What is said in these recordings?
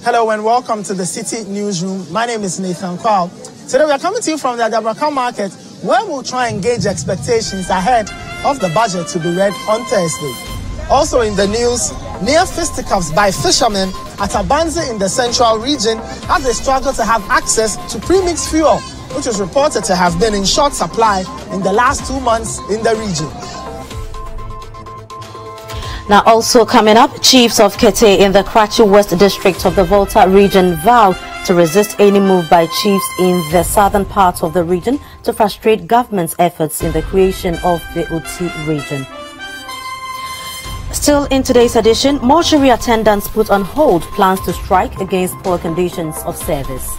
Hello and welcome to the Citi Newsroom. My name is Nathan Quao. Today we are coming to you from the Adabraka market, where we'll try and gauge expectations ahead of the budget to be read on Thursday. Also in the news, near fisticuffs by fishermen at Abanze in the central region as they struggle to have access to premixed fuel, which is reported to have been in short supply in the last 2 months in the region. Now also coming up, chiefs of Kete in the Karachi West district of the Volta region vow to resist any move by chiefs in the southern part of the region to frustrate government's efforts in the creation of the Oti region. Still in today's edition, mortuary attendants put on hold plans to strike against poor conditions of service.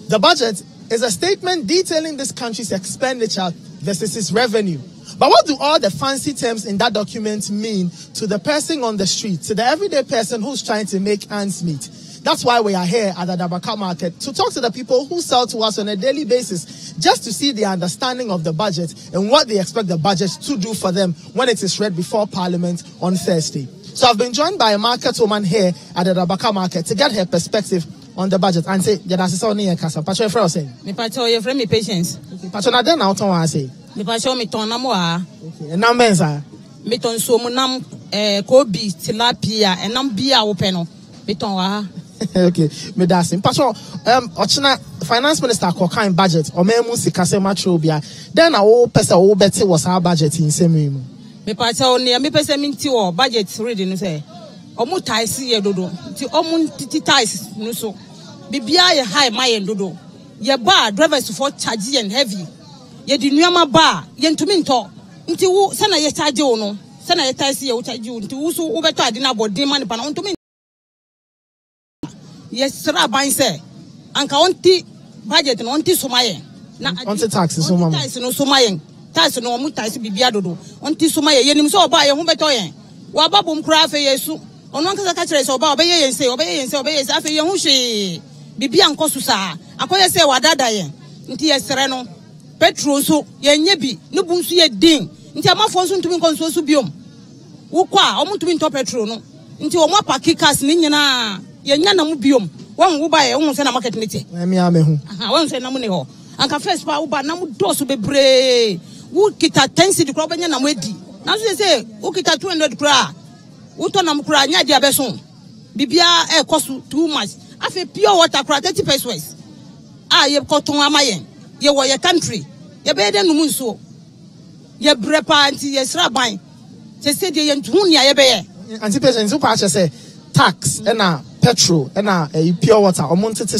The budget is a statement detailing this country's expenditure versus its revenue. But what do all the fancy terms in that document mean to the person on the street, to the everyday person who's trying to make ends meet? That's why we are here at the Adabraka market to talk to the people who sell to us on a daily basis, just to see their understanding of the budget and what they expect the budget to do for them when it is read before Parliament on Thursday. So I've been joined by a market woman here at the Adabraka market to get her perspective on the budget and say, yeah, that's all near Casa. Pacho Frema saying. Me pacho your friend me patience. Pacho na den out on say. Me pacho me ton namoa. Okay. And now mensa. Me ton so mo nam kobi tilapia and nam bia openo. Me ton wa. Okay. Me dasim. Pacho ochina finance minister kokan budget or me mu sika se matro bia. Then a o pesa o beti was our budget in same room. Me pacho ne me pesa minti o budget reading say. Omu ties ye dodo. Ti omu titi ties no so. Bibia ye high my dodo. Ye bar drivers for chargy and heavy. Ye di nuama bar ye ntumi nto. Nti wo sana ye charge o no. Sana ye ties ye wo charge o. Nti wo so wo beto ade na body man pa na ntumi. Ye sra ban se. Anka onti budget no onti somaye. Na onti tax so mama. Tax no somaye. Tax no omu tax bibia dodo. Onti somaye ye nim so ba ye ho beto ye. Wa babom kra fe yesu. Ono nkasa ka kire se oba obeye yense afi ye hu hwe bibia nkosu saa akoye se wadada ye nti ye sere no petrol so ye nya bi ne bu nso ye din nti amafo nso ntumi nkonso so biom wo kwa omutumi nto petrol no nti omo apaki cars ni nyina ye nya na mu biom won wo ba ye wo se na market ne tie me amehu won se na mu ne ho anka first pa wo ba na mu dosu bebre wo kita 10 cedi kro ba nya na mu edi na so se wo kita 200 kra Uto na mkura nya dia beso bibia cost too much afi pure water kura 30 pesos ye koton amayen ye wo ye country ye be de numu nso ye brepa anti ye sraban se de ye ntu nia ye be ye anti pesos so pa say tax na petrol na pure water omuntete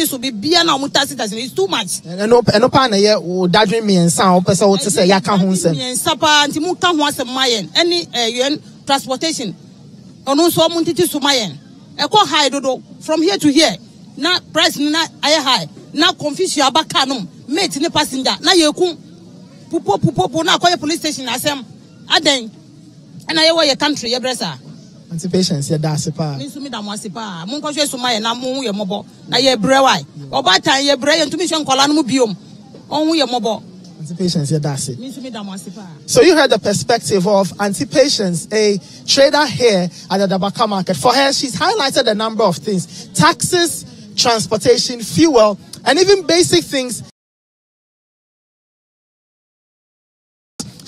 so bibia na omutasi is too much no pa na ye o dadwen me ensa o pese o te say ya ka ho nsem ensa pa anti mu ka ho asem mayen any UN transportation ono so omuntete so mayen e ko high dodo from here to here na price na aye high na confusion abaka no mate ne passenger na ye ku pupo na akoye police station asem aden na ye wo ye country ye bresa anti patience ye da sepa nisumi da mo sepa mun ko hwe suma ye na mun ye mobo na ye bre wai obatan ye bre ye ntumi hwe nkola no mu biom onhu ye mobo anti patience ye da se nisumi da mo sepa. So you heard the perspective of Auntie Patience, a trader here at the Adabraka market. For her, she's highlighted a number of things: taxes, transportation, fuel, and even basic things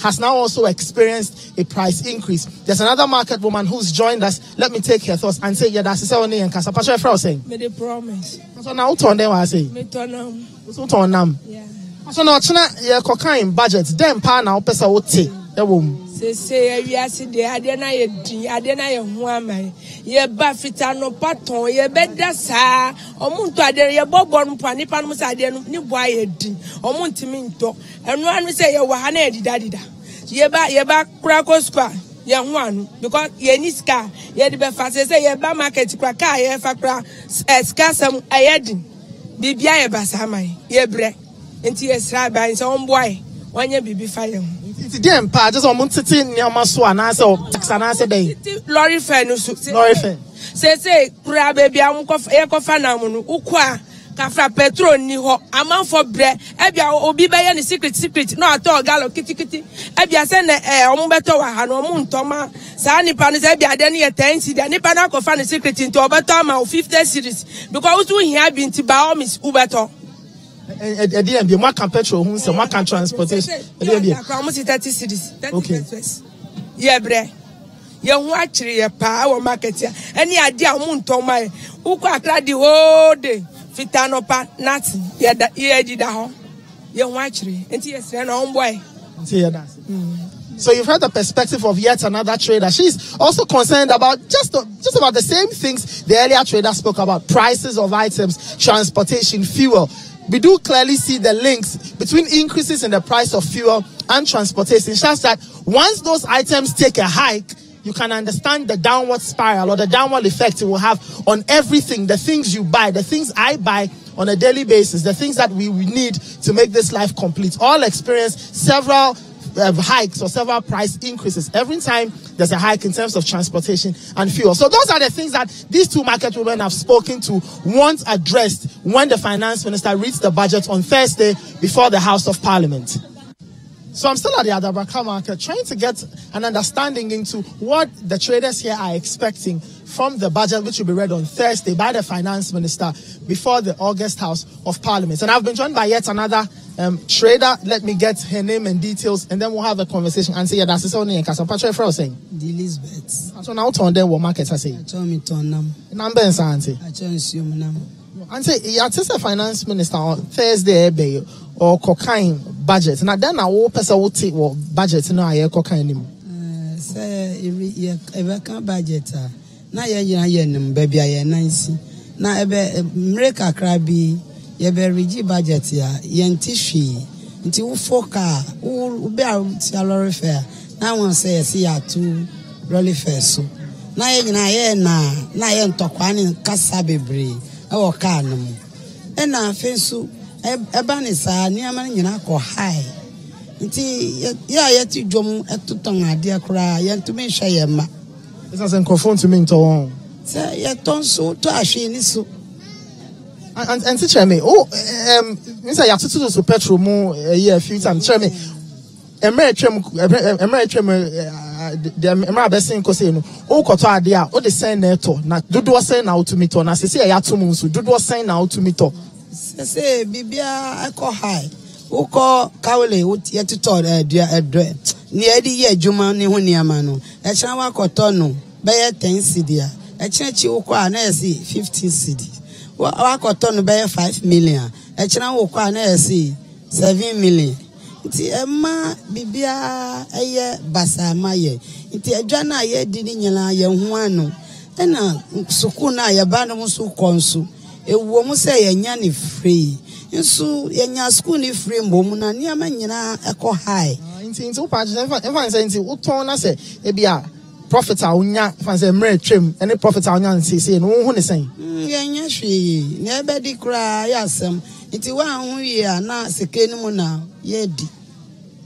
has now also experienced a price increase. There's another market woman who's joined us. Let me take her thoughts and say, yeah, that's the only and Casa Pacho Frema saying. Me the promise. So now turn them I say. Me turn them. So turn them. Yeah. So now China ye cocaine budget. Then pa now pesa wote. The womb. Say we are de adena ye din adena ye ho aman. Ye ba fita no paton ye beda sa. Omuntu ade ye bobo no pa nipa no sa ade no ni boa ye din. Omuntimi nto. Enu anu say ye wa ha na edidadida. Ye ba kura ko square ye ho anu because ye ni ska ye de be fa say ye ba market kura ka ye fa kura ska sam ayedin bibia ye ba sa man ye bre enti ye sra ba nso on boy wanya bibi fa ye ho It's the part just on Citi near so and I said day. Lorry fair no Lorry fair. Say kura baby am ko fana mu no ukwa kafra petrol ni ho amount for bread ebia obi be ye ni secret no ato galo kiti ebia se na omo beto wa ha no omo ntoma sa nipa no se ebia de ne 10 cedi nipa na ko fa ni secret nti obeto ma 50 series because we here be nti ba o mis ubeto e dey more can petrol hu se more can transportation e dey almost 30 series 30 pesos yeah bre ye hu akire ye pa wo market ya eni ade a omo ntoma e ukwa akra di whole day Fitanopa nati ye dida ho ye wachiri enti yesre na omboy. So you've heard the perspective of yet another trader. She's also concerned about just about the same things the earlier trader spoke about: prices of items, transportation, fuel. We do clearly see the links between increases in the price of fuel and transportation. Just that once those items take a hike, you can understand the downward spiral or the downward effect it will have on everything, the things you buy, the things I buy on a daily basis, the things that we need to make this life complete. All experience several hikes or several price increases every time there's a hike in terms of transportation and fuel. So those are the things that these two market women have spoken to want addressed when the finance minister reads the budget on Thursday before the House of Parliament. So I'm still at the Adabraka market trying to get an understanding into what the traders here are expecting from the budget which will be read on Thursday by the finance minister before the August House of Parliament. And I've been joined by yet another trader. Let me get her name and details and then we'll have a conversation and say, yeah, that's only in Casa Patrick Fro saying. Elizabeth. So now turn them what markets I say. I told me turn them. Number and Santi. I told you them. And say, yeah, the finance minister on Thursday or cocaine budget. Now then I will person will take what budget no I cocaine anymore. Say if can budget na ye num baby aye nansi na ebe mreka krabi ye be regi budget ya ye ntihwi nti wo foka wo be a lorry fare na won say yes ya to lorry fare so na ye nyina ye na ye ntokwa ne kasa bebre e wo ka no mu e na afensu eba ne sa ni ama nyina ko high nti ye ti dwom etoton ade akra ye ntumi hwe ye ma. This doesn't conform to me into one. Say you don't so to ashini so. And teacher me, me say you have to do so petrol more a year a few times. Teacher me, American the best ko say no. O koto ade o de send neto na dodo send na to meet na say ya to mu so dodo send na to meet. Say bibia e ko high. O ko kawle o ye to ni edi ye adwuma ne ho niama no e kira wa koto no be ye 10 cedi a e kira chi wo kwa na esi 15 cedi wa koto no be ye 5 million e kira wo kwa na esi 7 million nti e ma bibia eye basama ye nti adwa na ye di ni nyina ye ho ano e na suku na ye ba no so konsu e wo mu se ye nya ne free nso ye nya school ni free mbom na niama nyina e ko high. Into patches, everyone saying, "Uton na say, ebia profit a unya." If I say, "Mere trim," any profit a unya say, "No one is saying." Yanya shwe, never di cry yasem. Iti wa hu ya na sekeni mu na yedi.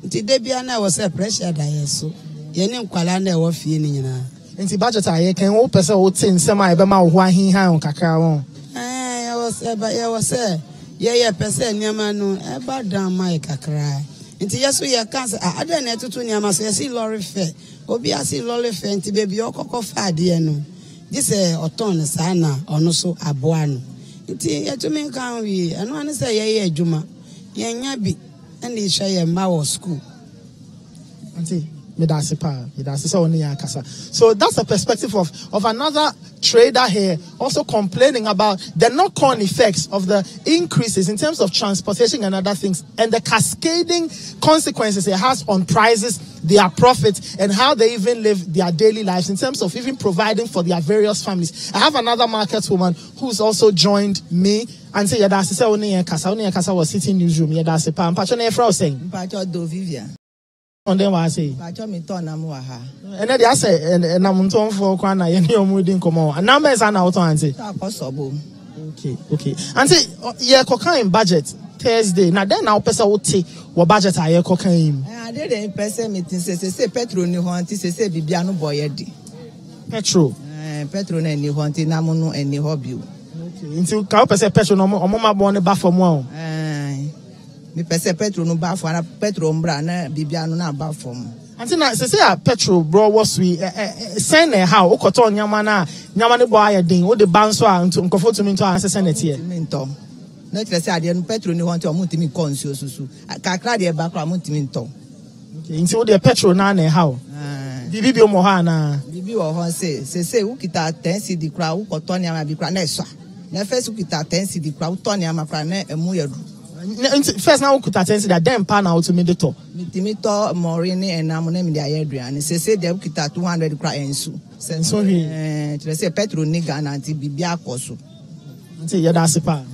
Iti debia na was a pressure da yeso. Yeni nkwala na e wo fie ni nyina. Iti budget a ye kan wo pese wo tin sema e be ma wo ahin han on kakra won. Ya was ye pese nyama no e ba dan mai kakra. Inti yeso ye cancer ada na etutu nyama so yesi lorry fare obi asi lorry fare inti baby okoko fa de no gise oton sa na ono so aboa no inti yetumi kan wi eno ane say ye adwuma ye nya bi ene hwe ye ma wo school inti so that's the perspective of another trader here also complaining about the knock-on effects of the increases in terms of transportation and other things and the cascading consequences it has on prices, their profits, and how they even live their daily lives in terms of even providing for their various families. I have another market woman who's also joined me and say, "Yada se only kasa was Citi Newsroom. Yada se pa mpacho na efra saying." Mpacho do Vivian. On them was say. Mpacho mi ton na mu aha. And then they say and I'm ton for kwana ye ni omudin komo. And numbers are now to answer. Possible. Okay. And say yeah, cocaine budget Thursday. Now then now person will take what budget are you cooking? I didn't person meeting say petrol ni honti say bibia no boy di. Petrol. Petrol na ni honti na mo no eni hobby. Okay. Until ka person petrol no mo ma born ba for mo. Me person petrol no ba for na petrol mbra na bibia no na ba for mo. Until na say petrol bro was we send how okoto nyama ne boy ayedin wo de ban so a nkofo to me to an send it here. Na tire say ade no petrol ni honti o mo timi konsuo susu. Kakra de ba kra mo timi nto. Okay. Until the petrol na how. Bibi bi o mo ha na. Bibi wo ho say ukita 10 cedi kra ukoto nyama bi kra na eso. Na first ukita 10 cedi kra uto nyama kra na emu yedu. First now ukuta 10 cedi then pa na to me the to. Mitimi to morini enam na me de ayeduane. Say de ukita 200 kra ensu. So he tire say petrol ni Ghana anti bibi akoso. Until you that's pa.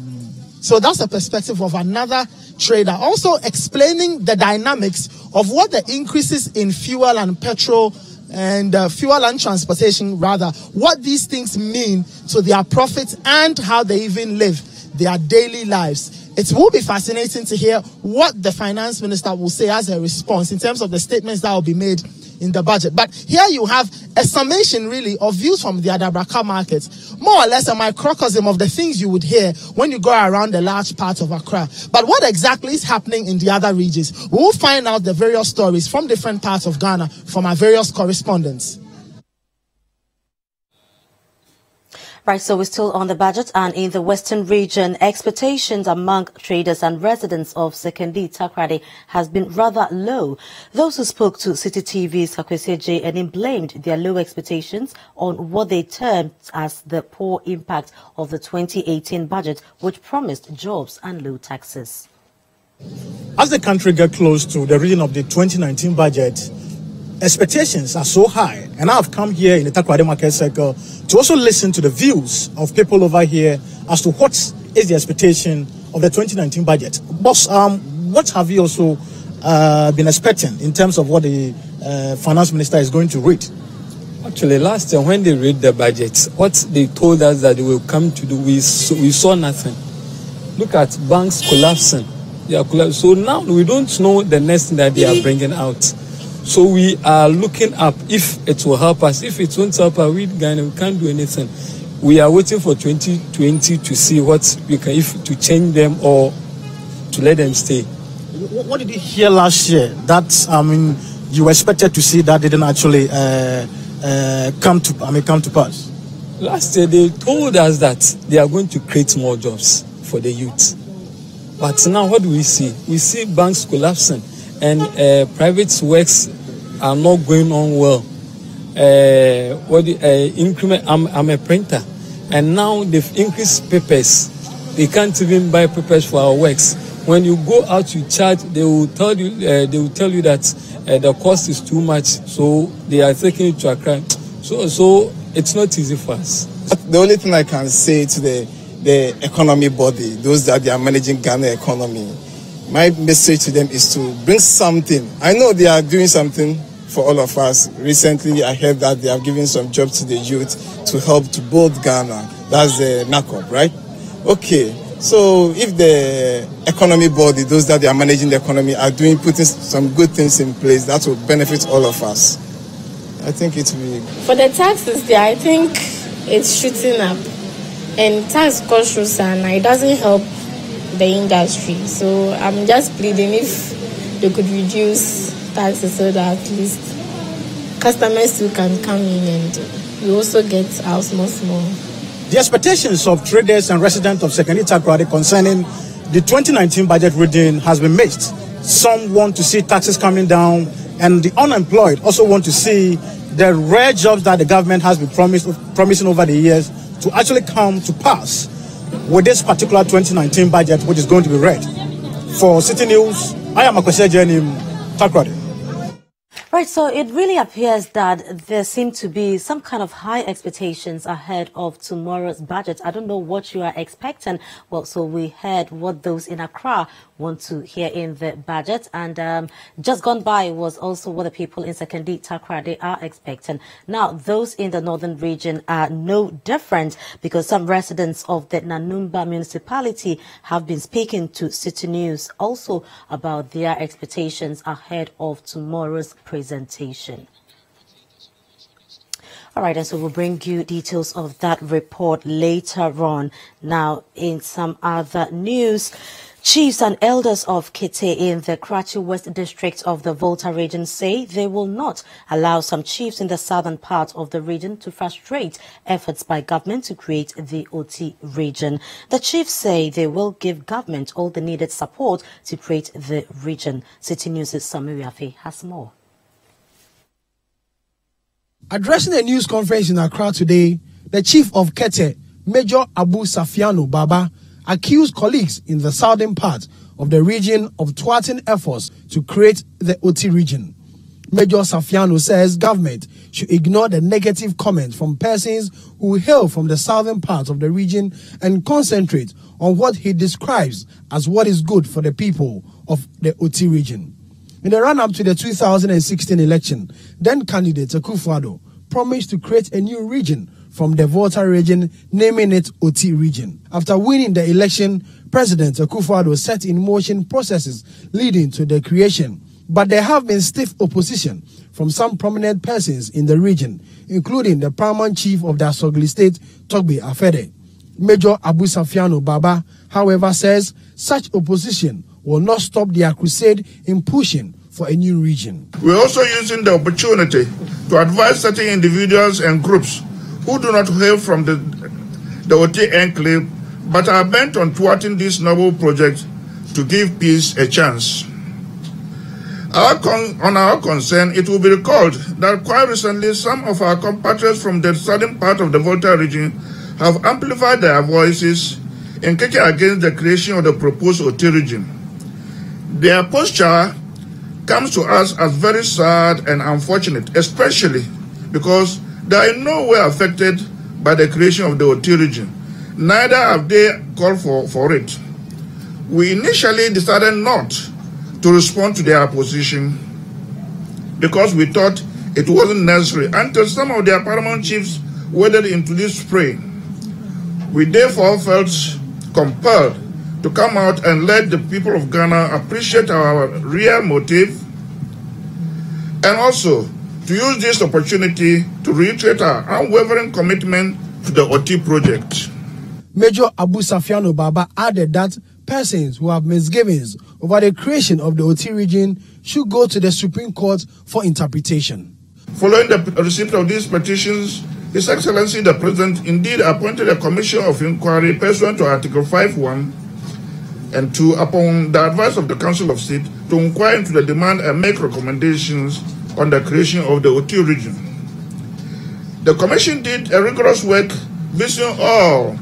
So that's a perspective of another trader, also explaining the dynamics of what the increases in fuel and petrol and fuel and transportation, rather, what these things mean to their profits and how they even live their daily lives. It will be fascinating to hear what the finance minister will say as a response in terms of the statements that will be made in the budget. But here you have a summation really of views from the Adabraka market, more or less a microcosm of the things you would hear when you go around the large part of Accra. But what exactly is happening in the other regions? We will find out the various stories from different parts of Ghana from our various correspondents. Right, so we're still on the budget, and in the Western region, expectations among traders and residents of Sekondi Takoradi has been rather low. Those who spoke to Citi TV's Kakwesi J and blamed their low expectations on what they termed as the poor impact of the 2018 budget, which promised jobs and low taxes. As the country gets close to the reading of the 2019 budget, expectations are so high, and I have come here in the Takoradi market circle to also listen to the views of people over here as to what is the expectation of the 2019 budget. Boss, what have you also been expecting in terms of what the finance minister is going to read? Actually, last year when they read the budget, what they told us that they will come to do, we saw nothing. Look at banks collapsing. They are collapsing. So now we don't know the next thing that they are bringing out. So we are looking up if it will help us. If it won't help us, we can't do anything. We are waiting for 2020 to see what we can, if to change them or to let them stay. What did you hear last year that you expected to see that didn't actually come to pass? Last year they told us that they are going to create more jobs for the youth. But now what do we see? We see banks collapsing. And private works are not going on well. Increment? I'm a printer, and now they've increased papers. They can't even buy papers for our works. When you go out to charge, they will tell you that the cost is too much, so they are taking it to a crime. So it's not easy for us. The only thing I can say to the economy body, those that they are managing Ghana economy, my message to them is to bring something. I know they are doing something for all of us. Recently, I heard that they are giving some jobs to the youth to help to build Ghana. That's the NACOP, right? Okay, so if the economy body, those that they are managing the economy, are putting some good things in place, that will benefit all of us. I think it will be... For the taxes there, I think it's shooting up. And tax costs and it doesn't help the industry. So I'm just pleading if they could reduce taxes so that at least customers too can come in and we also get our small. The expectations of traders and residents of Sekondi Takoradi concerning the 2019 budget reading has been mixed. Some want to see taxes coming down, and the unemployed also want to see the rare jobs that the government has been promising over the years to actually come to pass with this particular 2019 budget, which is going to be read. For Citi News, I am Akwesi J. Takoradi. Right, so it really appears that there seem to be some kind of high expectations ahead of tomorrow's budget. I don't know what you are expecting. Well, so we heard what those in Accra want to hear in the budget, and just gone by was also what the people in Sekondi Takrady they are expecting. Now, those in the northern region are no different, because some residents of the Nanumba municipality have been speaking to Citi News also about their expectations ahead of tomorrow's presentation. All right, and so we'll bring you details of that report later on. Now, in some other news, chiefs and elders of Kete in the Karachi West district of the Volta region say they will not allow some chiefs in the southern part of the region to frustrate efforts by government to create the OT region. The chiefs say they will give government all the needed support to create the region. Citi News' Samuel Yafe has more. Addressing a news conference in Accra today, the chief of Kete, Major Abu Safiano Baba, accused colleagues in the southern part of the region of thwarting efforts to create the OT region. Major Safiano says government should ignore the negative comments from persons who hail from the southern part of the region and concentrate on what he describes as what is good for the people of the OT region. In the run-up to the 2016 election, then candidate Akufo-Addo promised to create a new region from the Volta region, naming it OT region. After winning the election, President Akufo-Addo set in motion processes leading to the creation. But there have been stiff opposition from some prominent persons in the region, including the paramount chief of the Asogli state, Togbe Afede. Major Abu Safiano Baba, however, says such opposition will not stop their crusade in pushing for a new region. We're also using the opportunity to advise certain individuals and groups who do not hail from the OT enclave but are bent on thwarting this noble project to give peace a chance. On our concern, it will be recalled that quite recently some of our compatriots from the southern part of the Volta region have amplified their voices in kicking against the creation of the proposed OT region. Their posture comes to us as very sad and unfortunate, especially because they are in no way affected by the creation of the OT region. Neither have they called for it. We initially decided not to respond to their opposition because we thought it wasn't necessary until some of their paramount chiefs waded into this fray. We therefore felt compelled to come out and let the people of Ghana appreciate our real motive, and also to use this opportunity to reiterate our unwavering commitment to the OT project. Major Abu Safiano Baba added that persons who have misgivings over the creation of the OT region should go to the Supreme Court for interpretation. Following the receipt of these petitions, His Excellency the President indeed appointed a commission of inquiry pursuant to Article 5(1) and 2 upon the advice of the Council of State to inquire into the demand and make recommendations on the creation of the OT region. The commission did a rigorous work visiting all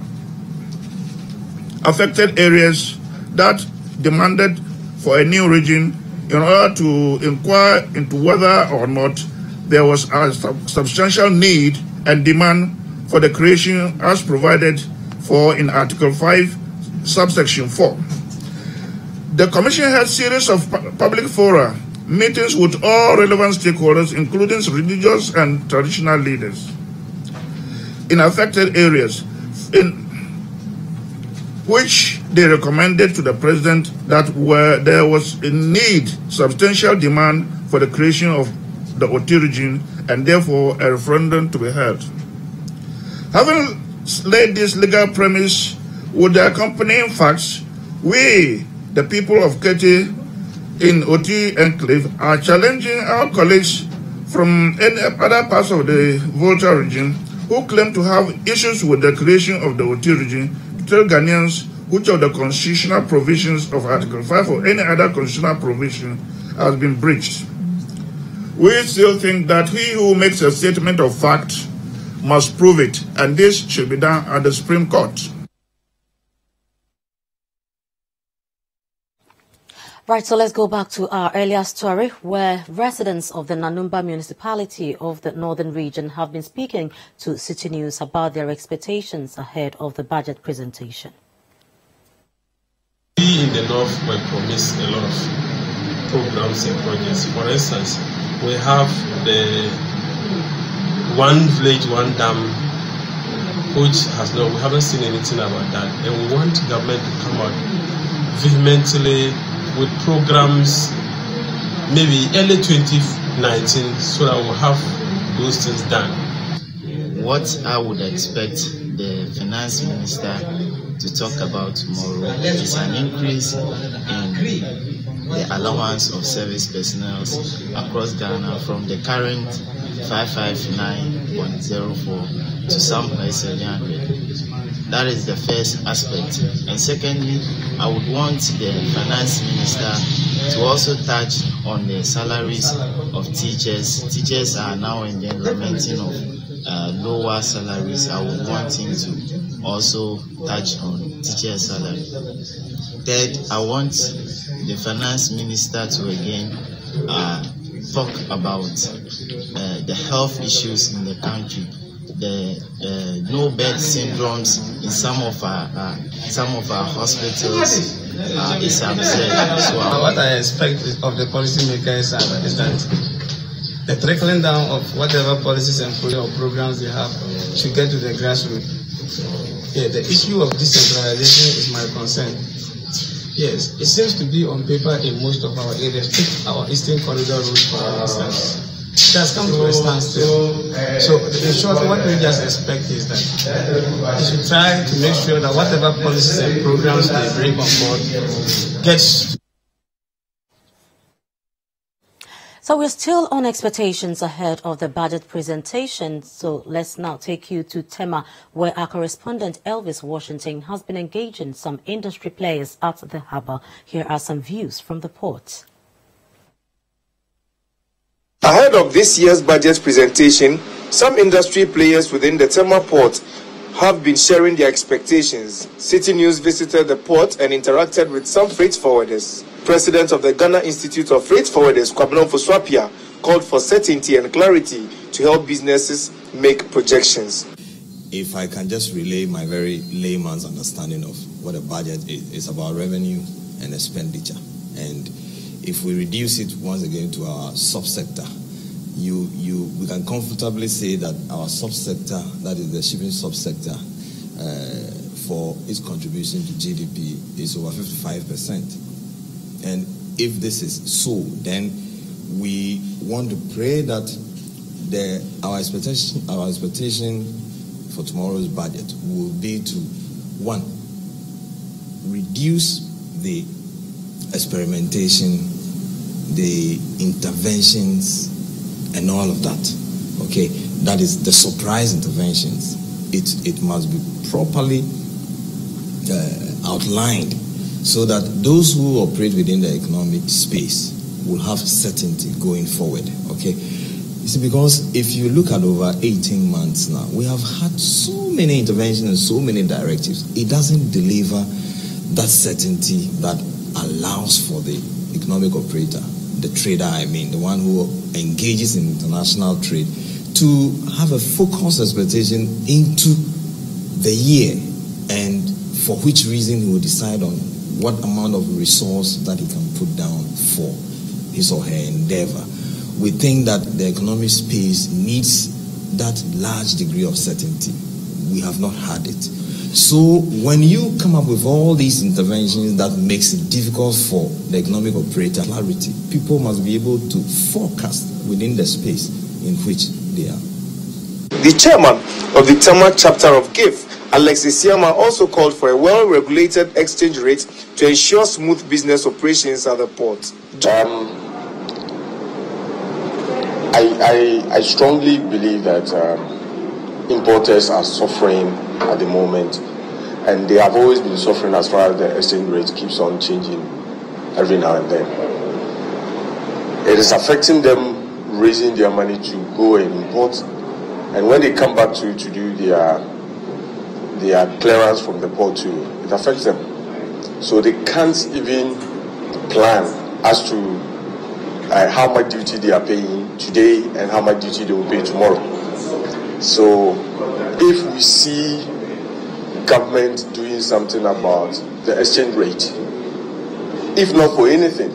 affected areas that demanded for a new region in order to inquire into whether or not there was a substantial need and demand for the creation as provided for in Article 5, subsection 4. The Commission had a series of public fora, meetings with all relevant stakeholders, including religious and traditional leaders in affected areas, in which they recommended to the President that where there was a need, substantial demand for the creation of the OT region, and therefore a referendum to be held. Having laid this legal premise with the accompanying facts, we, the people of Kete in OT enclave, are challenging our colleagues from any other parts of the Volta region who claim to have issues with the creation of the OT region to tell Ghanaians which of the constitutional provisions of Article 5 or any other constitutional provision has been breached. We still think that he who makes a statement of fact must prove it, and this should be done at the Supreme Court. Right, so let's go back to our earlier story where residents of the Nanumba municipality of the northern region have been speaking to Citi News about their expectations ahead of the budget presentation. We in the north were promised a lot of programs and projects. For instance, we have the one village, one dam, which we haven't seen anything about that. And we want government to come out vehemently with programs, maybe early 2019, so that we'll have those things done. What I would expect the finance minister to talk about tomorrow is an increase in the allowance of service personnel across Ghana from the current 559.04 to somewhere 700. That is the first aspect. And secondly, I would want the finance minister to also touch on the salaries of teachers. Teachers are now in the lamenting of lower salaries. I would want him to also touch on teachers' salary. Third, I want the finance minister to again talk about the health issues in the country. The no bed syndromes in some of our hospitals is absurd. So what I expect of the policymakers is that the trickling down of whatever policies and programs they have should get to the grassroots. Yeah, the issue of decentralization is my concern. Yes, it seems to be on paper in most of our areas. Take our Eastern Corridor route, for instance. It has come to a standstill. So, in short, what we just expect is that we should try to make sure that whatever policies and programs they bring on board gets. So we're still on expectations ahead of the budget presentation. So let's now take you to Tema, where our correspondent Elvis Washington has been engaging some industry players at the harbour. Here are some views from the port. Ahead of this year's budget presentation, some industry players within the Tema port have been sharing their expectations. Citi News visited the port and interacted with some freight forwarders. President of the Ghana Institute of Freight Forwarders, Kwabena Foswapia, called for certainty and clarity to help businesses make projections. If I can just relay my very layman's understanding of what a budget is, it's about revenue and expenditure. And if we reduce it once again to our subsector, we can comfortably say that our subsector, that is the shipping subsector, for its contribution to GDP is over 55%. And if this is so, then we want to pray that our expectation for tomorrow's budget will be to, one, reduce the experimentation, the interventions, and all of that. Okay, that is the surprise interventions. It must be properly outlined, so that those who operate within the economic space will have certainty going forward. Okay, you see, because if you look at over 18 months now, we have had so many interventions and so many directives. It doesn't deliver that certainty that allows for the economic operator, the trader, I mean, the one who engages in international trade, to have a focused expectation into the year, and for which reason he will decide on what amount of resource that he can put down for his or her endeavor. We think that the economic space needs that large degree of certainty. We have not had it. So when you come up with all these interventions that makes it difficult for the economic operator, clarity, people must be able to forecast within the space in which they are. The chairman of the Tema chapter of GIF, Alexis Siama, also called for a well-regulated exchange rate to ensure smooth business operations at the port. I strongly believe that importers are suffering at the moment, and they have always been suffering as far as the exchange rate keeps on changing every now and then. It is affecting them raising their money to go and import, and when they come back to do their clearance from the port too, it affects them. So they can't even plan as to how much duty they are paying today and how much duty they will pay tomorrow. So if we see government doing something about the exchange rate, if not for anything,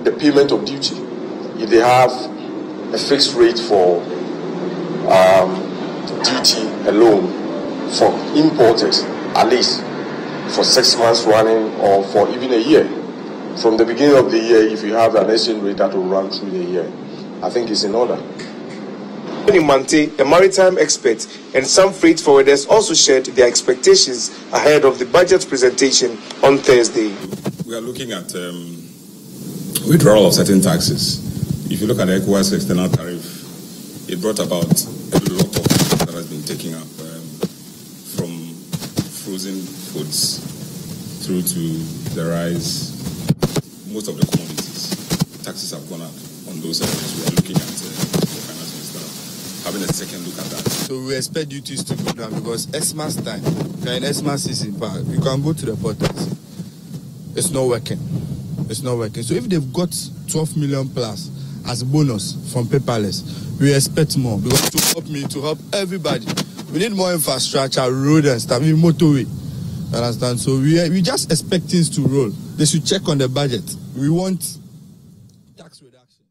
the payment of duty, if they have a fixed rate for duty alone for importers, at least for 6 months running or for even a year. From the beginning of the year, if you have an exchange rate that will run through the year, I think it's in order. Mante, a maritime expert, and some freight forwarders also shared their expectations ahead of the budget presentation on Thursday. We are looking at withdrawal of certain taxes. If you look at the ECOWAS external tariff, it brought about a lot of that has been taken up, from frozen foods through to the rice. Most of the commodities, taxes have gone up on those areas. We are looking at the finance minister having a second look at that. So we expect duties to go down because Xmas time, and Xmas season, you can go to the portals. It's not working. It's not working. So if they've got 12 million plus as a bonus from paperless, we expect more because to help me, to help everybody. We need more infrastructure, road and stuff, even motorway. Understand? So we just expect things to roll. They should check on the budget. We want tax reduction.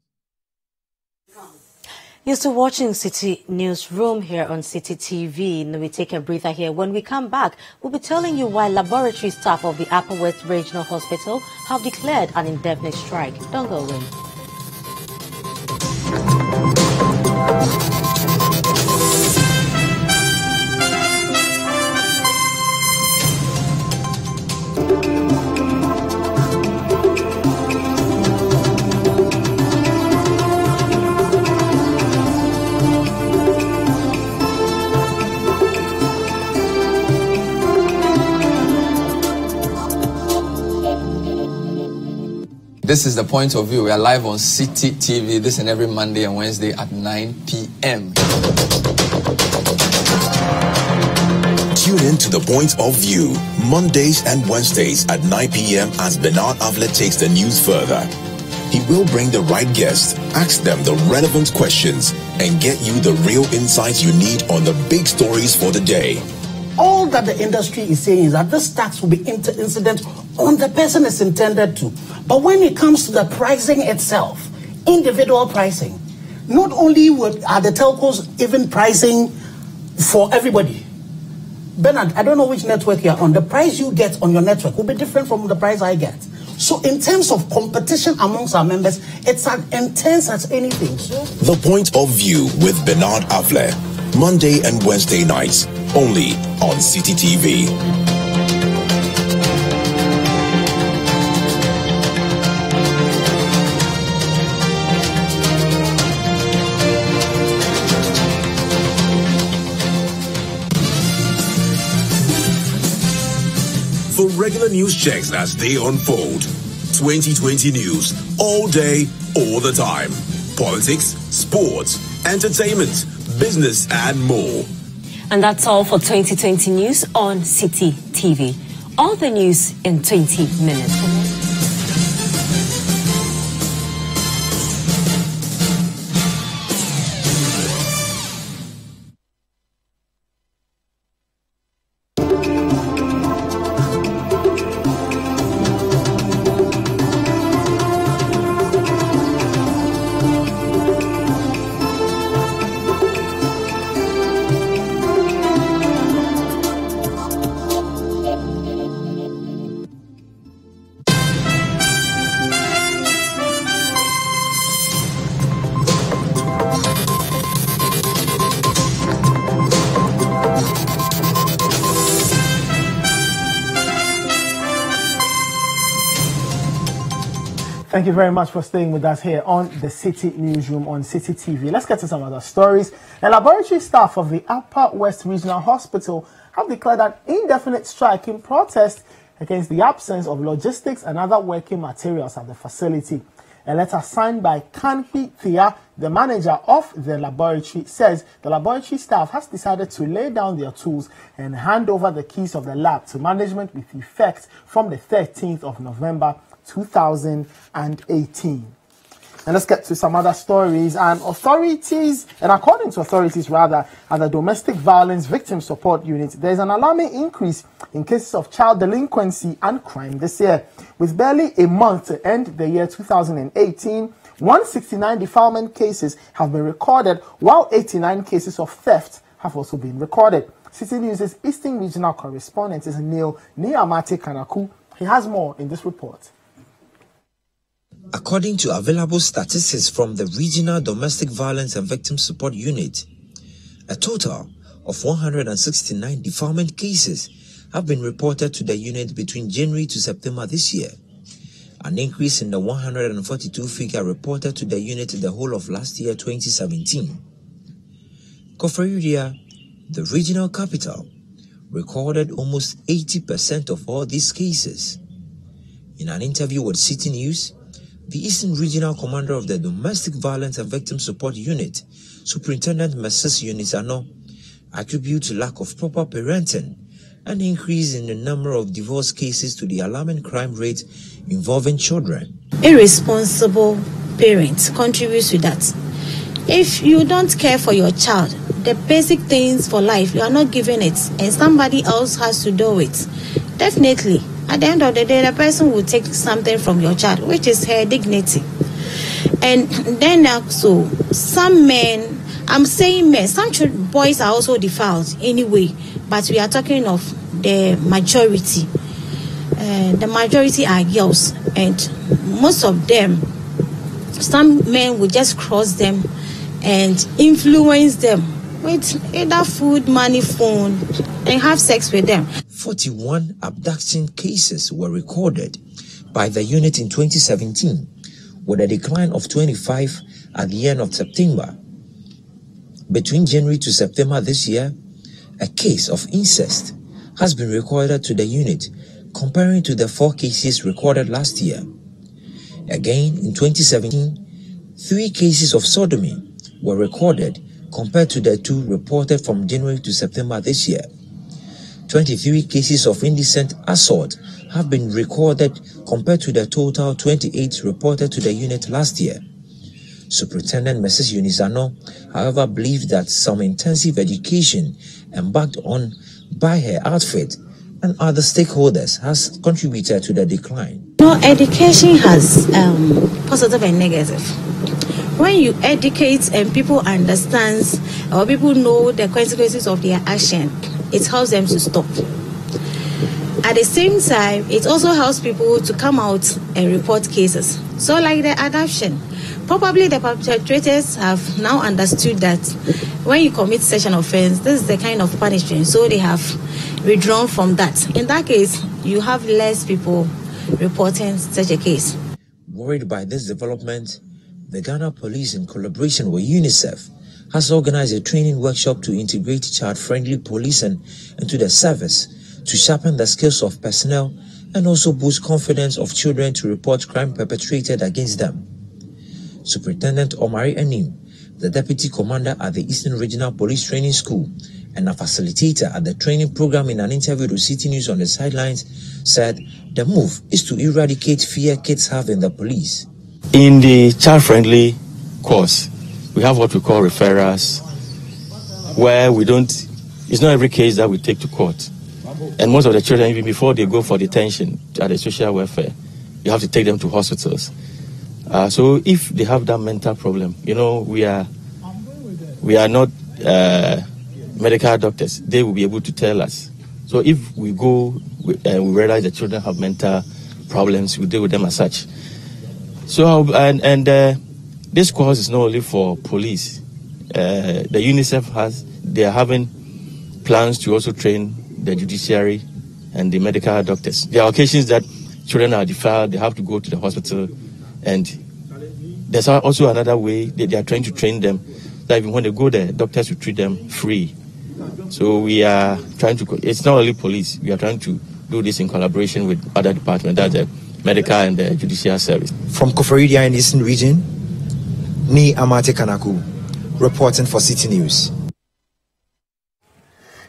You're still watching Citi Newsroom here on Citi TV. And we take a breather here. When we come back, we'll be telling you why laboratory staff of the Upper West Regional Hospital have declared an indefinite strike. Don't go away. This is The Point of View. We are live on Citi TV this and every Monday and Wednesday at 9 p.m. Tune in to The Point of View, Mondays and Wednesdays at 9 p.m. as Bernard Avlet takes the news further. He will bring the right guests, ask them the relevant questions, and get you the real insights you need on the big stories for the day. All that the industry is saying is that this tax will be incident on the person it's intended to. But when it comes to the pricing itself, individual pricing, not only are the telcos even pricing for everybody. Bernard, I don't know which network you're on. The price you get on your network will be different from the price I get. So in terms of competition amongst our members, it's as intense as anything. The Point of View with Bernard Avlet, Monday and Wednesday nights, only on Citi TV. For regular news checks as they unfold, 2020 news, all day, all the time. Politics, sports, entertainment, business, and more. And that's all for 2020 news on Citi TV. All the news in 20 minutes. Thank you very much for staying with us here on the Citi Newsroom on Citi TV. Let's get to some other stories. The laboratory staff of the Upper West Regional Hospital have declared an indefinite strike in protest against the absence of logistics and other working materials at the facility. A letter signed by Kanhi Thea, the manager of the laboratory, says the laboratory staff has decided to lay down their tools and hand over the keys of the lab to management with effect from the 13th of November 2018. And let's get to some other stories. And according to authorities, at the Domestic Violence Victim Support Unit, there's an alarming increase in cases of child delinquency and crime this year. With barely a month to end the year 2018, 169 defilement cases have been recorded, while 89 cases of theft have also been recorded. Citi News' Eastern Regional Correspondent is Niamate Kanaku. He has more in this report. According to available statistics from the Regional Domestic Violence and Victim Support Unit, a total of 169 defilement cases have been reported to the unit between January to September this year, an increase in the 142 figure reported to the unit the whole of last year, 2017. Koforidua, the regional capital, recorded almost 80% of all these cases. In an interview with Citi News, the Eastern Regional Commander of the Domestic Violence and Victim Support Unit, Superintendent Mrs. Unisano, attributes lack of proper parenting, an increase in the number of divorce cases to the alarming crime rate involving children. Irresponsible parents contribute to that. If you don't care for your child, the basic things for life, you are not giving it, and somebody else has to do it, definitely, at the end of the day, the person will take something from your child, which is her dignity. And then also, some men, I'm saying men, some boys are also defiled anyway, but we are talking of the majority. The majority are girls, and most of them, some men will just cross them and influence them with either food, money, phone, and have sex with them. 41 abduction cases were recorded by the unit in 2017, with a decline of 25 at the end of September. Between January to September this year, a case of incest has been recorded to the unit, comparing to the 4 cases recorded last year. Again, in 2017, 3 cases of sodomy were recorded compared to the 2 reported from January to September this year. 23 cases of indecent assault have been recorded compared to the total 28 reported to the unit last year. Superintendent Mrs. Unisano, however, believes that some intensive education embarked on by her outfit and other stakeholders has contributed to the decline. No, education has positive and negative. When you educate and people understand or people know the consequences of their action, it helps them to stop. At the same time, it also helps people to come out and report cases. So like the adoption, probably the perpetrators have now understood that when you commit such an offense, this is the kind of punishment. So they have withdrawn from that. In that case, you have less people reporting such a case. Worried by this development, the Ghana Police, in collaboration with UNICEF, has organized a training workshop to integrate child-friendly policing into the service to sharpen the skills of personnel and also boost confidence of children to report crime perpetrated against them. Superintendent Omari Enim, the Deputy Commander at the Eastern Regional Police Training School and a facilitator at the training program, in an interview with Citi News on the sidelines, said the move is to eradicate fear kids have in the police. In the child-friendly course, we have what we call referrals, where it's not every case that we take to court. And most of the children, even before they go for detention at the social welfare, you have to take them to hospitals. So if they have that mental problem, we are not medical doctors. They will be able to tell us. So if we go and we realize the children have mental problems, we deal with them as such. So this course is not only for police. The UNICEF they are having plans to also train the judiciary and the medical doctors. There are occasions that children are defiled, they have to go to the hospital, and there's also another way that they are trying to train them that even when they go there, doctors will treat them free. So we are trying to, it's not only police, we are trying to do this in collaboration with other departments, that's the medical and the judicial service. From Koforidua in the Eastern Region, Ni Amate Kanaku, reporting for Citi News.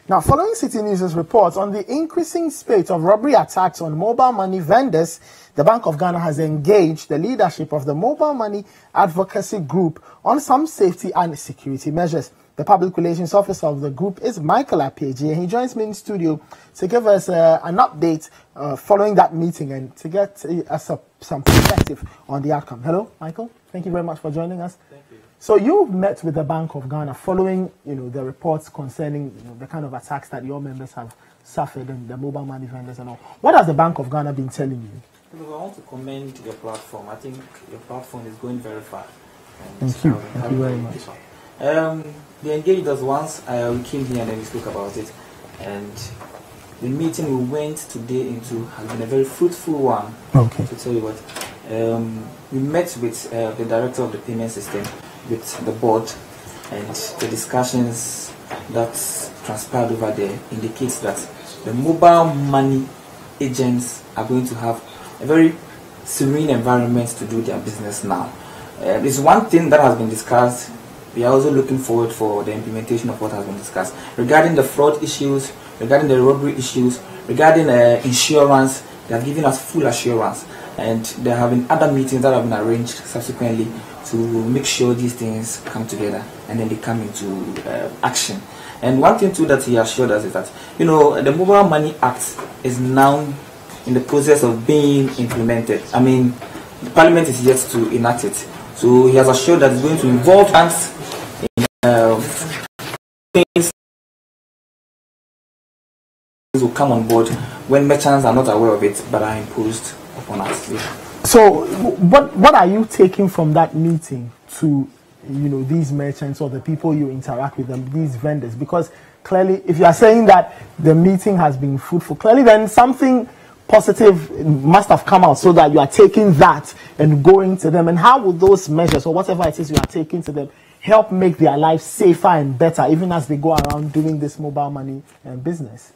Now, following Citi News' report on the increasing spate of robbery attacks on mobile money vendors, the Bank of Ghana has engaged the leadership of the Mobile Money Advocacy Group on some safety and security measures. The public relations officer of the group is Michael Apieji, and he joins me in studio to give us an update following that meeting and to get some perspective on the outcome. Hello, Michael. Thank you very much for joining us. Thank you. So you've met with the Bank of Ghana following, the reports concerning the kind of attacks that your members have suffered and the mobile money vendors and all. What has the Bank of Ghana been telling you? I want to commend your platform. I think your platform is going very far. Thank you. Thank you very much. They engaged us once. We came here and then we spoke about it. And the meeting we went today into has been a very fruitful one. Okay. To tell you what, we met with the director of the payment system, with the board, and the discussions that transpired over there indicates that the mobile money agents are going to have a very serene environment to do their business now. It's one thing that has been discussed. We are also looking forward for the implementation of what has been discussed regarding the fraud issues, regarding the robbery issues, regarding insurance. They have given us full assurance, and there have been other meetings that have been arranged subsequently to make sure these things come together and then they come into action. And one thing too that he assured us is that the Mobile Money Act is now in the process of being implemented. I mean, the Parliament is yet to enact it. So he has assured that it's going to involve banks in things will come on board when merchants are not aware of it but are imposed upon us. So what are you taking from that meeting to these merchants or the people you interact with them, these vendors? Because clearly, if you are saying that the meeting has been fruitful, clearly then something positive must have come out so that you are taking that and going to them. And how would those measures or whatever it is you are taking to them help make their lives safer and better even as they go around doing this mobile money business?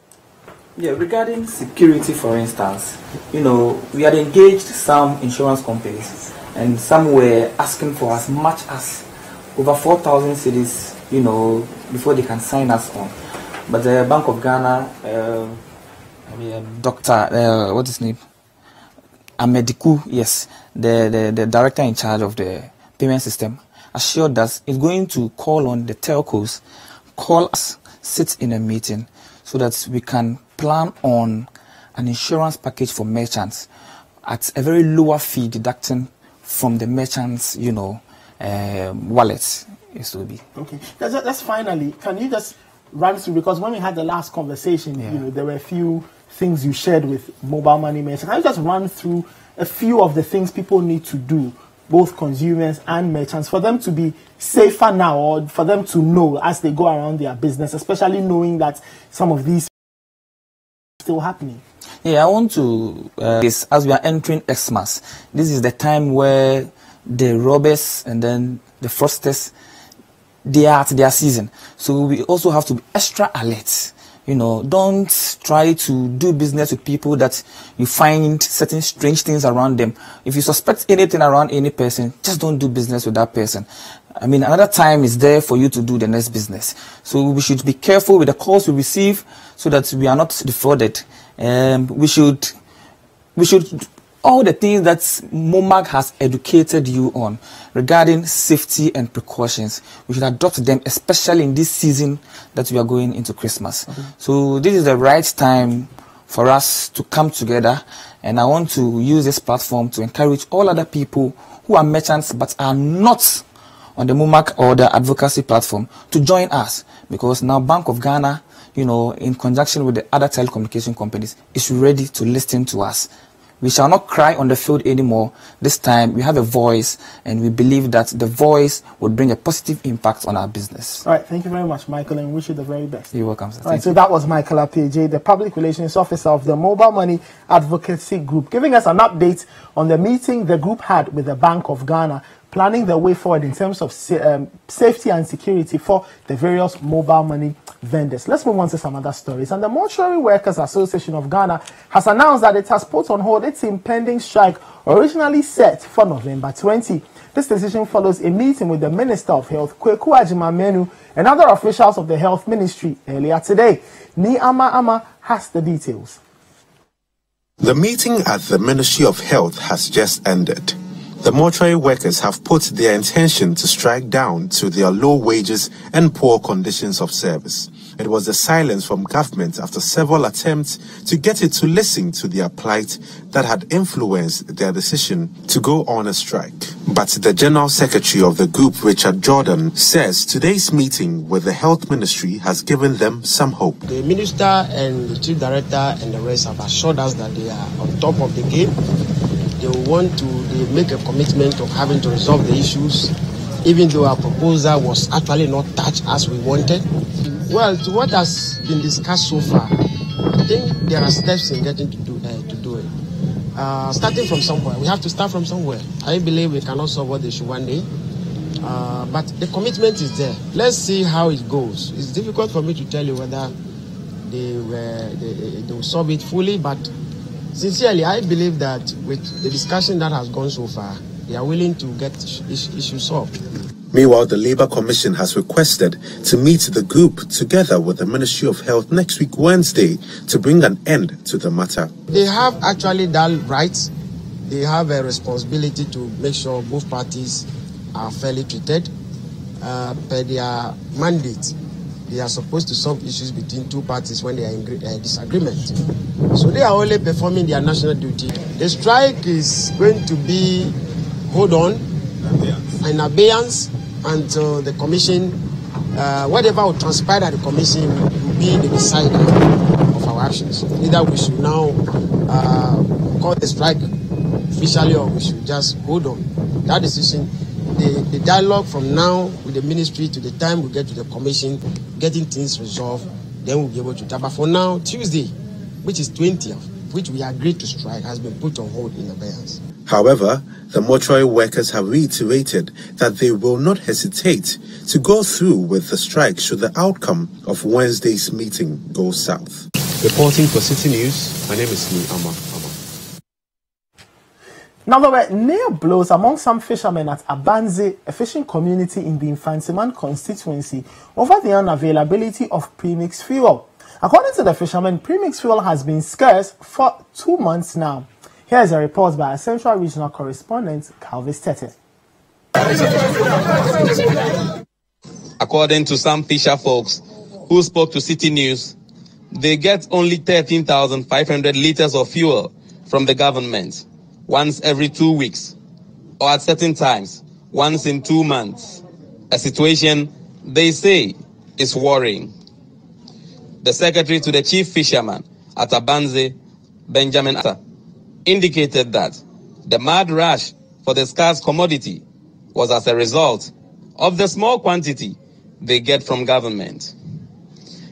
Yeah, regarding security, for instance, we had engaged some insurance companies and some were asking for as much as over 4,000 cities, before they can sign us on. But the Bank of Ghana, Dr. What's his name? Amediku, yes, the director in charge of the payment system, assured us it's going to call on the telcos, call us, sit in a meeting so that we can plan on an insurance package for merchants at a very lower fee deducting from the merchants, wallets. It will be. Okay. That's finally, can you just run through, because when we had the last conversation, there were a few things you shared with mobile money merchants. Can you just run through a few of the things people need to do, both consumers and merchants, for them to be safer now, or for them to know as they go around their business, especially knowing that some of these are still happening? Yeah, I want to, as we are entering Xmas, this is the time where the robbers and then the fraudsters, they are at their season. So we also have to be extra alert. Don't try to do business with people that you find certain strange things around them. If you suspect anything around any person, just don't do business with that person. I mean, another time is there for you to do the next business. So we should be careful with the calls we receive so that we are not defrauded. We should all the things that MOMAG has educated you on regarding safety and precautions, we should adopt them, especially in this season that we are going into Christmas. Okay. So this is the right time for us to come together, and I want to use this platform to encourage all other people who are merchants but are not on the MOMAG or the advocacy platform to join us, because now Bank of Ghana, in conjunction with the other telecommunication companies, is ready to listen to us. We shall not cry on the field anymore. This time we have a voice, and we believe that the voice would bring a positive impact on our business. All right, thank you very much, Michael, and wish you the very best. You're welcome, sir. All right, so that was Michael Apieji, the Public Relations Officer of the Mobile Money Advocacy Group, giving us an update on the meeting the group had with the Bank of Ghana, planning the way forward in terms of safety and security for the various mobile money vendors. Let's move on to some other stories. And the Mortuary Workers Association of Ghana has announced that it has put on hold its impending strike originally set for November 20. This decision follows a meeting with the Minister of Health, Kweku Agyeman-Manu, and other officials of the Health Ministry earlier today. Ni Ama has the details. The meeting at the Ministry of Health has just ended. The mortuary workers have put their intention to strike down to their low wages and poor conditions of service. It was the silence from government after several attempts to get it to listen to their plight that had influenced their decision to go on a strike. But the General Secretary of the group, Richard Jordan, says today's meeting with the Health Ministry has given them some hope. The Minister and the Chief Director and the rest have assured us that they are on top of the game. They make a commitment of having to resolve the issues, even though our proposal was actually not touched as we wanted. Well, to what has been discussed so far, I think there are steps in getting to do it. Starting from somewhere, we have to start from somewhere. I believe we cannot solve what the issue one day, but the commitment is there. Let's see how it goes. It's difficult for me to tell you whether they will solve it fully, but sincerely, I believe that with the discussion that has gone so far, they are willing to get issues solved. Meanwhile, the Labour Commission has requested to meet the group together with the Ministry of Health next week, Wednesday, to bring an end to the matter. They have actually that right. They have a responsibility to make sure both parties are fairly treated. Per their mandate, they are supposed to solve issues between two parties when they are in disagreement. So they are only performing their national duty. The strike is going to be hold on in abeyance until the commission, whatever will transpire at the commission will be the decider of our actions. Either we should now call the strike officially or we should just hold on. That decision, the dialogue from now with the ministry to the time we get to the commission, getting things resolved, then we'll be able to tell. But for now, Tuesday, which is 20th, which we agreed to strike, has been put on hold in abeyance. However, the mortuary workers have reiterated that they will not hesitate to go through with the strike should the outcome of Wednesday's meeting go south. Reporting for Citi News, my name is Ama. Now, there were near blows among some fishermen at Abanze, a fishing community in the Infantiman constituency, over the unavailability of premixed fuel. According to the fishermen, premixed fuel has been scarce for 2 months now. Here's a report by our Central Regional Correspondent, Calvis Tete. According to some fisher folks who spoke to Citi News, they get only 13,500 liters of fuel from the government once every 2 weeks, or at certain times, once in 2 months. A situation they say is worrying. The secretary to the chief fisherman at Abanze, Benjamin Atta, indicated that the mad rush for the scarce commodity was as a result of the small quantity they get from government.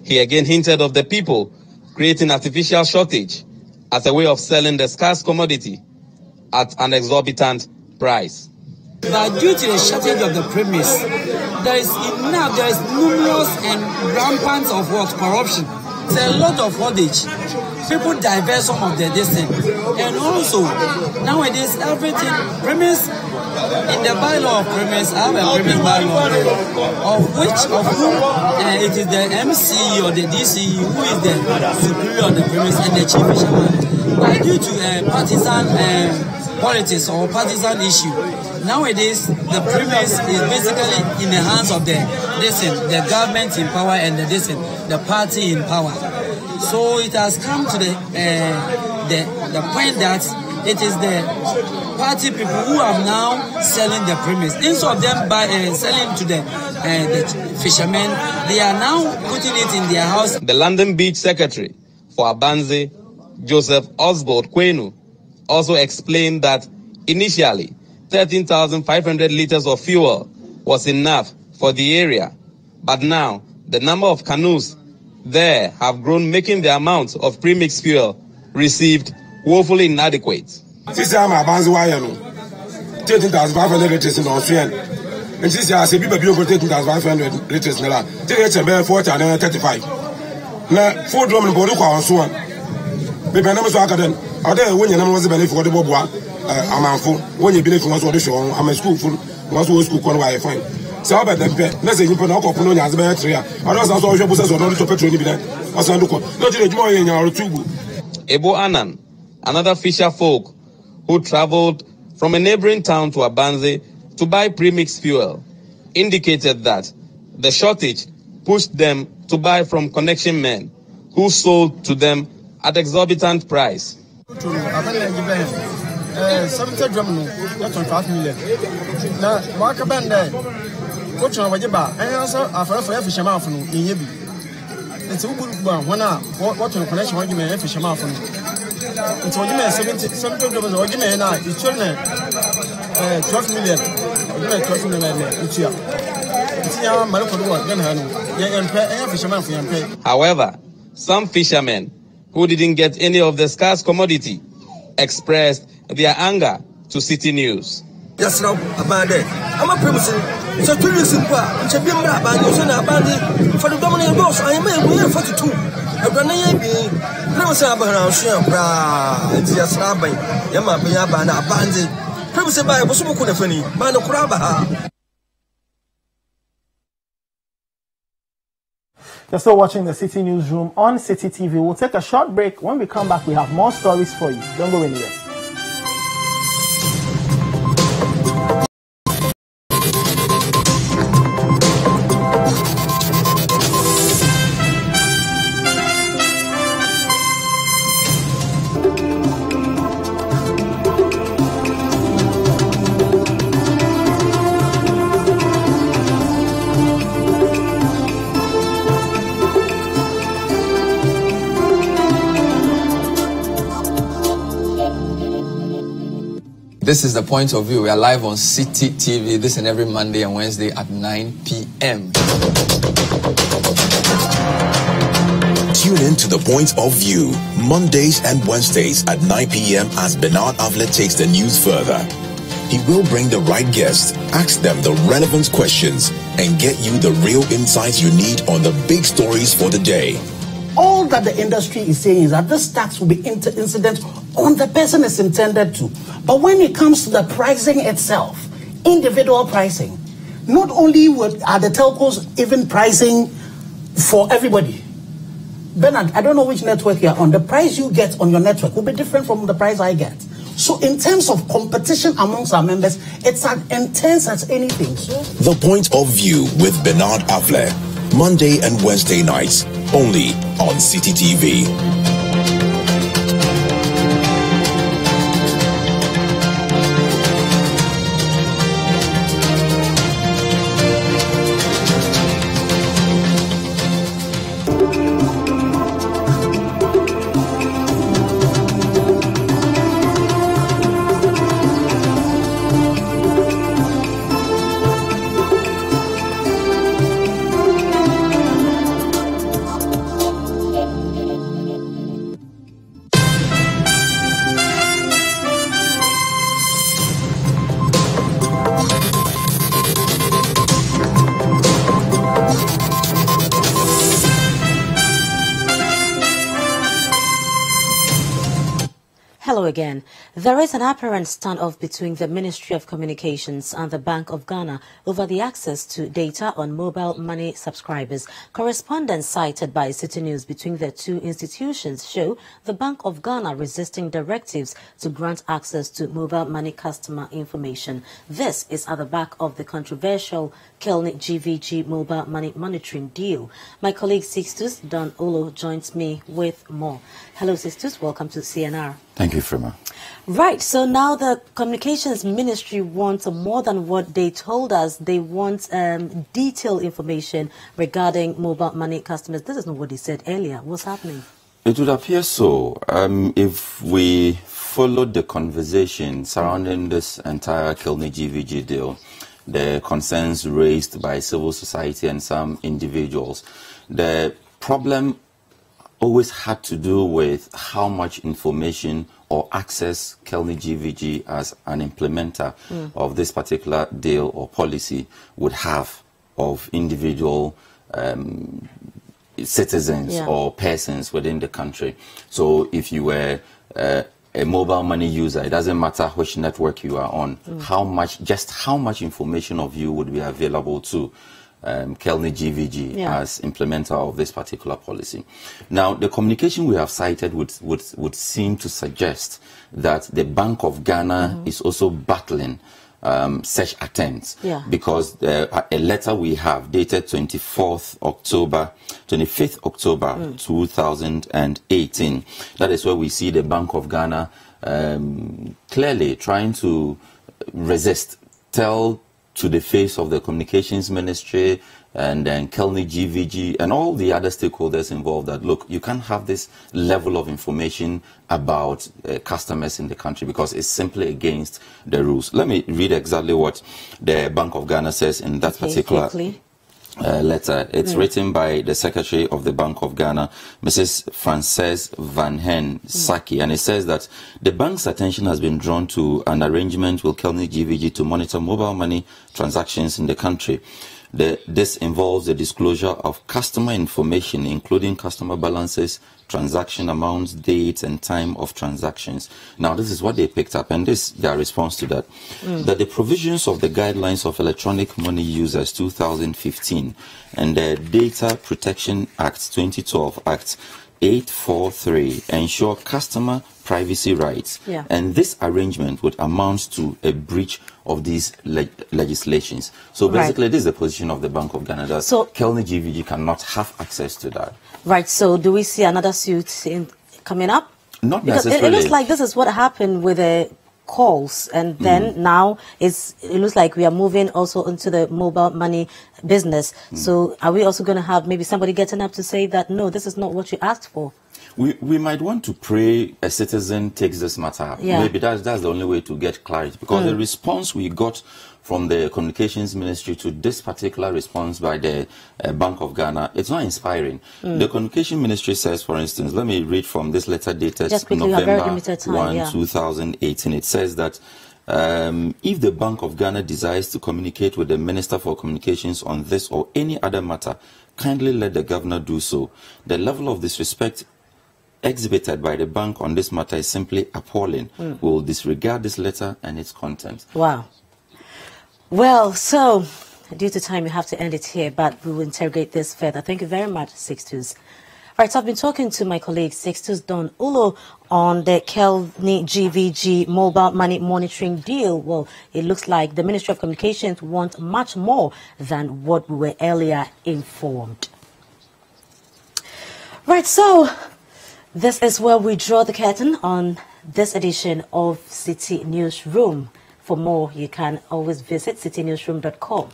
He again hinted of the people creating artificial shortage as a way of selling the scarce commodity at an exorbitant price. But due to the shortage of the premise, there is numerous and rampant of corruption. There's a lot of hoardage. People divert some of their distance. And also, nowadays, everything, premise, in the bylaw of premise, I have a premise bylaw, of whom it is the MC or the DC who is the superior of the premise and the chief fisherman. But due to partisan politics or partisan issue, nowadays, the premise is basically in the hands of the government in power and the party in power. So it has come to the point that it is the party people who are now selling the premise. Instead of them selling to the fishermen, they are now putting it in their house. The London Beach Secretary for Abanze, Joseph Oswald Kwenu, also explained that initially 13,500 liters of fuel was enough for the area, but now the number of canoes there have grown, making the amount of premixed fuel received woefully inadequate. 13,500 liters in Australia. And this year, I say, people 13,500 liters. Now, it's about 40 and 35. Now, 4 drum and Boruka on Swan. Maybe I'm not so academic. I don't know when you're not benefit for the Boboa. I'm a fool. When you believe in what's on the show, I'm a school full. What's school corner I find. So I bet them, let's say you put a couple of years better. I don't know how you put us on the petrol. What's on the call? Not in a more in our two. Ebo Annan, Another fisher folk who traveled from a neighboring town to Abanze to buy premixed fuel indicated that the shortage pushed them to buy from connection men who sold to them at exorbitant price. 70 drum no, that's on 5 million. Now, mark a band there. What's on what you buy? I answer for every shaman from Yebi. It's a good one. When I what on connection, what you may have shaman from it's what you may 70 dollars or you may not. It's 12 million. You may 12 million. It's here. It's here. However, some fishermen who didn't get any of the scarce commodity expressed their anger to Citi News. Yes, now, Abande. I'm a primus. It's a 2 years in Quao. It's a bimba, Abande. For the dominant boss, I am a 42. A granny, Primus Abraham, Shambra, it's just Rabbi, Yama, Yabana, Abande. Primus by Bosukunafani, Mano Kraba. You're still watching the Citi Newsroom on Citi TV. We'll take a short break. When we come back, we have more stories for you. Don't go anywhere. This is the point of view. We are live on Citi TV this and every Monday and Wednesday at 9 p.m. Tune in to The Point of View, Mondays and Wednesdays at 9 p.m. as Bernard Avlet takes the news further. He will bring the right guests, ask them the relevant questions, and get you the real insights you need on the big stories for the day. All that the industry is saying is that this tax will be incident on the person it's intended to. But when it comes to the pricing itself, individual pricing, not only are the telcos even pricing for everybody. Bernard, I don't know which network you're on. The price you get on your network will be different from the price I get. So in terms of competition amongst our members, it's as intense as anything. So The Point of View with Bernard Avlet, Monday and Wednesday nights, only on Citi TV. Hello again. There is an apparent standoff between the Ministry of Communications and the Bank of Ghana over the access to data on mobile money subscribers. Correspondence cited by Citi News between the two institutions show the Bank of Ghana resisting directives to grant access to mobile money customer information. This is at the back of the controversial Kelny GVG mobile money monitoring deal. My colleague Sixtus Don Olo joins me with more. Hello Sixtus, welcome to CNR. Thank you, Frema. Right, so now the Communications Ministry wants more than what they told us. They want detailed information regarding mobile money customers. This is not what they said earlier. What's happening? It would appear so. If we followed the conversation surrounding this entire Kelny GVG deal, the concerns raised by civil society and some individuals, the problem always had to do with how much information or access Kelny GVG as an implementer of this particular deal or policy would have of individual citizens or persons within the country. So if you were a mobile money user, it doesn't matter which network you are on, how much information of you would be available to Kelny GVG as implementer of this particular policy. Now, the communication we have cited would seem to suggest that the Bank of Ghana is also battling such attempts, because a letter we have dated 25th October 2018, that is where we see the Bank of Ghana clearly trying to resist, tell to the face of the Communications Ministry and then Kelny GVG and all the other stakeholders involved that, look, you can't have this level of information about customers in the country because it's simply against the rules. Let me read exactly what the Bank of Ghana says in that particular letter. It's written by the Secretary of the Bank of Ghana, Mrs. Frances Van Hen Saki, and it says that the bank's attention has been drawn to an arrangement with Kelny GVG to monitor mobile money transactions in the country. This involves the disclosure of customer information, including customer balances, transaction amounts, dates, and time of transactions. Now, this is what they picked up, and this their response to that. That the provisions of the Guidelines of Electronic Money Users 2015 and the Data Protection Act 2012 Act 843 ensure customer privacy rights, and this arrangement would amount to a breach of these legislations. So basically, this is the position of the Bank of Ghana, that Kelny GVG cannot have access to that. Right, so do we see another suit coming up? Not because necessarily. It looks like this is what happened with the calls, and then now it looks like we are moving also into the mobile money business. So are we also going to have maybe somebody getting up to say that, no, this is not what you asked for? We might want to pray a citizen takes this matter up. Maybe that's the only way to get clarity, because the response we got from the Communications Ministry to this particular response by the Bank of Ghana, it's not inspiring. The Communication Ministry says, for instance, let me read from this letter dated November 1, 2018. It says that if the Bank of Ghana desires to communicate with the Minister for Communications on this or any other matter, kindly let the Governor do so. The level of disrespect exhibited by the bank on this matter is simply appalling. We will disregard this letter and its content. Wow. Well, so due to time, we have to end it here, but we will interrogate this further. Thank you very much, Sixtus. Right, so I've been talking to my colleague Sixtus Don Ulo on the Kelny GVG mobile money monitoring deal. Well, it looks like the Ministry of Communications wants much more than what we were earlier informed. Right, so this is where we draw the curtain on this edition of Citi Newsroom. For more, you can always visit CitiNewsroom.com.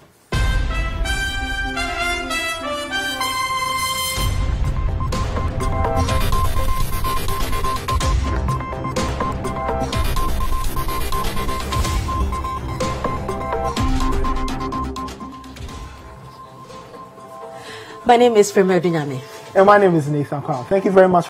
My name is Frema Adunyame. And my name is Nathan Quao. Thank you very much